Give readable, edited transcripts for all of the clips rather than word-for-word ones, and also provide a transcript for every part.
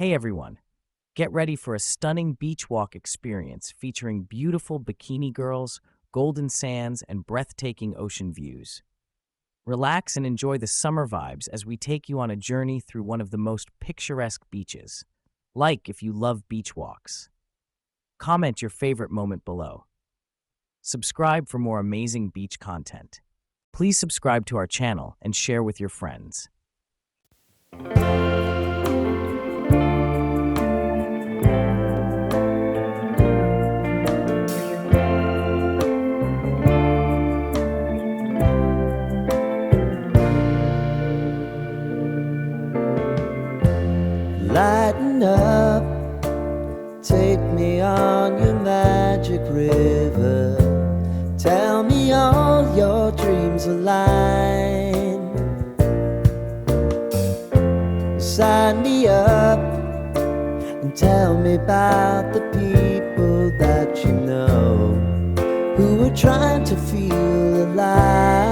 Hey everyone, get ready for a stunning beach walk experience featuring beautiful bikini girls, golden sands, and breathtaking ocean views. Relax and enjoy the summer vibes as we take you on a journey through one of the most picturesque beaches. Like if you love beach walks. Comment your favorite moment below. Subscribe for more amazing beach content. Please subscribe to our channel and share with your friends. Lighten up, take me on your magic river. Tell me all your dreams align. Sign me up and tell me about the people that you know who are trying to feel alive.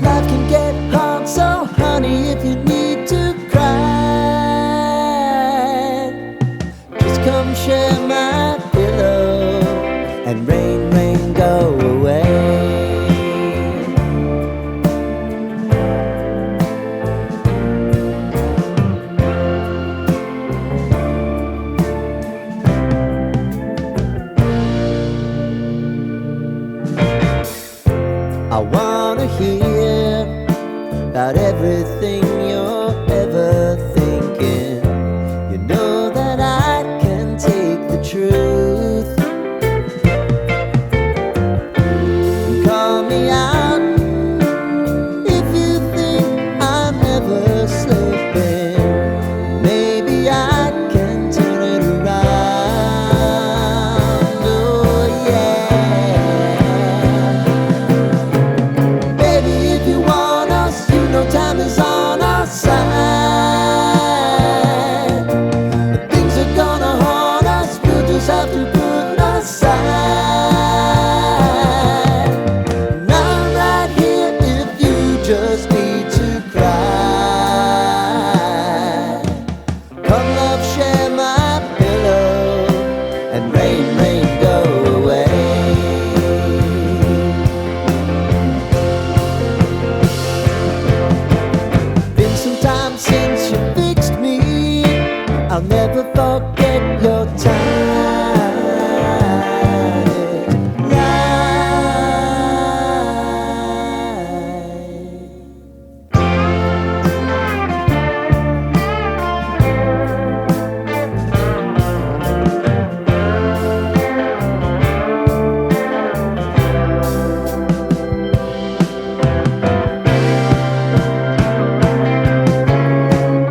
Life can get hard, so honey, if you need to cry, just come share my pillow and rain, rain, go away. I wanna hear about everything you're ever thinking. You know that I can take the truth. Call me out if you think I'm never slipping. Maybe I can turn it around. Oh yeah. Baby, if you want us, you know time is on our side. Things are gonna haunt us, we'll just have to put aside. And I'm right here if you just need to cry. Come love, share my pillow and rain, rain, go away. Been some time since you fixed me. I'll never forget your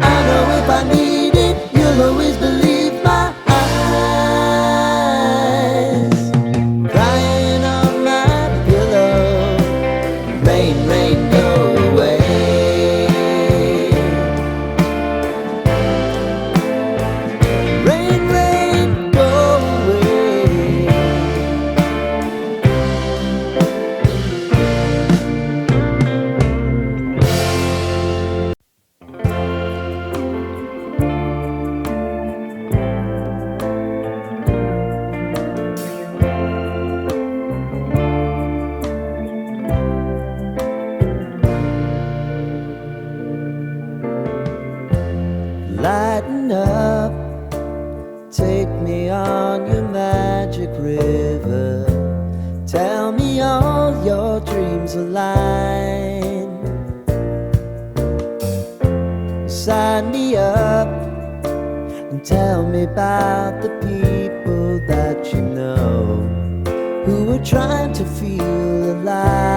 I know if I need it, you'll always believe my eyes. Crying on my pillow, rain, rain, go away. Rain, rain, go away. Lighten up, take me on your magic river. Tell me all your dreams align. Sign me up and tell me about the people that you know who are trying to feel alive.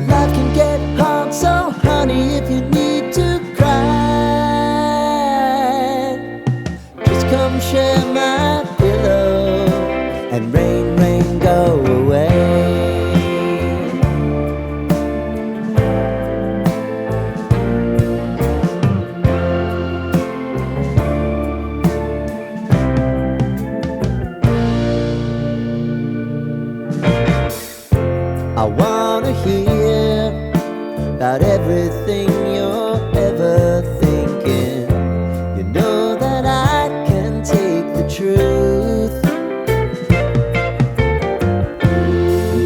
Life can get hard, so honey, if you need to cry, just come share my pillow and rain, rain, go away. I wanna hear about everything you're ever thinking. You know that I can take the truth.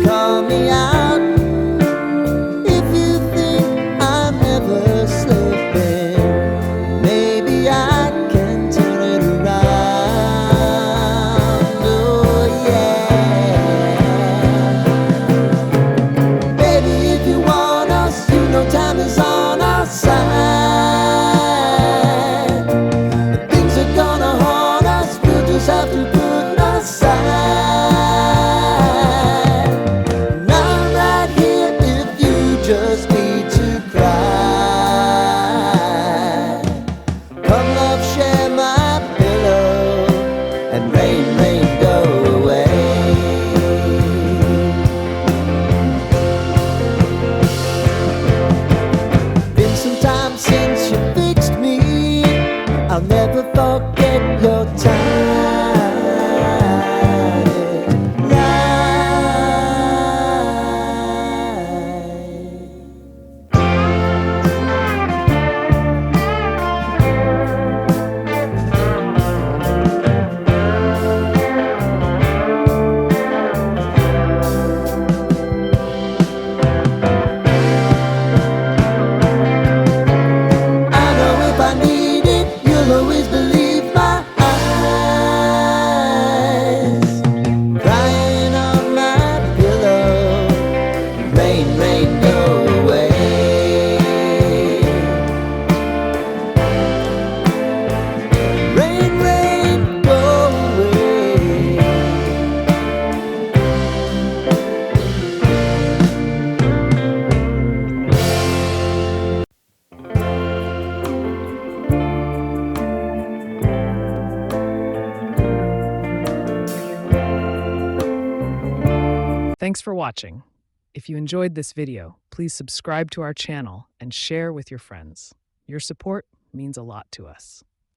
Call me out if you think I'm never slipping. Maybe I can turn it around. Oh yeah. Baby, if you want us, you know time is on our side. If things are gonna haunt us, we'll just have to put aside. And I'm right here if you just need to cry. Come love, share my pillow, and rain, rain, go away. Been some time since you fixed me. I'll never forget your time. I know if I need it, you'll always believe my eyes. Crying on my pillow, rain, rain, go away. Rain, rain, go away. Thanks for watching. If you enjoyed this video, please subscribe to our channel and share with your friends. Your support means a lot to us.